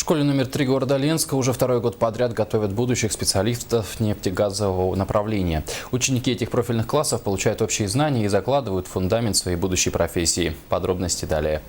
школе номер 3 города Ленска уже второй год подряд готовят будущих специалистов нефтегазового направления. Ученики этих профильных классов получают общие знания и закладывают фундамент своей будущей профессии. Подробности далее.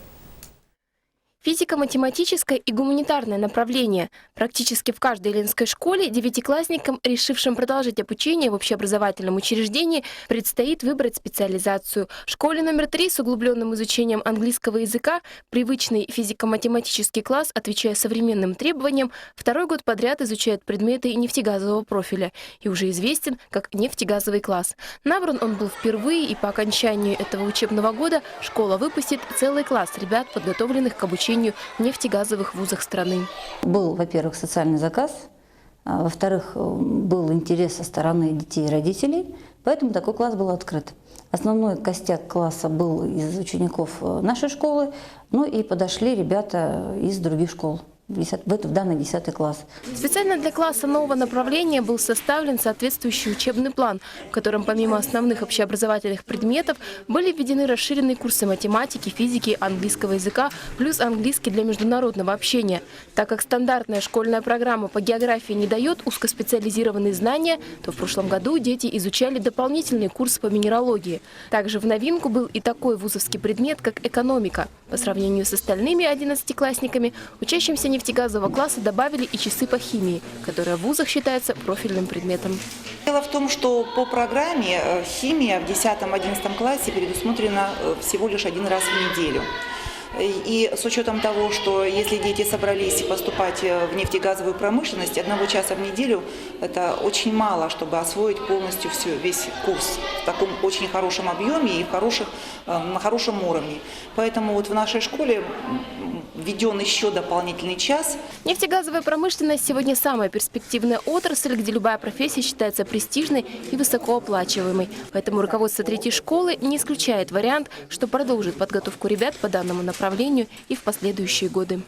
Физико-математическое и гуманитарное направление. Практически в каждой ленской школе девятиклассникам, решившим продолжить обучение в общеобразовательном учреждении, предстоит выбрать специализацию. В школе номер 3 с углубленным изучением английского языка привычный физико-математический класс, отвечая современным требованиям, второй год подряд изучает предметы нефтегазового профиля и уже известен как нефтегазовый класс. Набран он был впервые, и по окончанию этого учебного года школа выпустит целый класс ребят, подготовленных к обучению в нефтегазовых вузах страны. Был, во-первых, социальный заказ, во-вторых, был интерес со стороны детей и родителей, поэтому такой класс был открыт. Основной костяк класса был из учеников нашей школы, ну и подошли ребята из других школ. В данный 10 класс. Специально для класса нового направления был составлен соответствующий учебный план, в котором помимо основных общеобразовательных предметов были введены расширенные курсы математики, физики, английского языка, плюс английский для международного общения. Так как стандартная школьная программа по географии не дает узкоспециализированные знания, то в прошлом году дети изучали дополнительный курс по минералогии. Также в новинку был и такой вузовский предмет, как экономика. По сравнению с остальными 11-классниками, учащимся нефтегазового класса добавили и часы по химии, которая в вузах считается профильным предметом. Дело в том, что по программе химия в 10-11 классе предусмотрена всего лишь один раз в неделю. И с учетом того, что если дети собрались поступать в нефтегазовую промышленность, 1 часа в неделю – это очень мало, чтобы освоить полностью весь курс в таком очень хорошем объеме и на хорошем уровне. Поэтому вот в нашей школе введен еще дополнительный час. Нефтегазовая промышленность сегодня самая перспективная отрасль, где любая профессия считается престижной и высокооплачиваемой. Поэтому руководство 3-й школы не исключает вариант, что продолжит подготовку ребят по данному направлению и в последующие годы.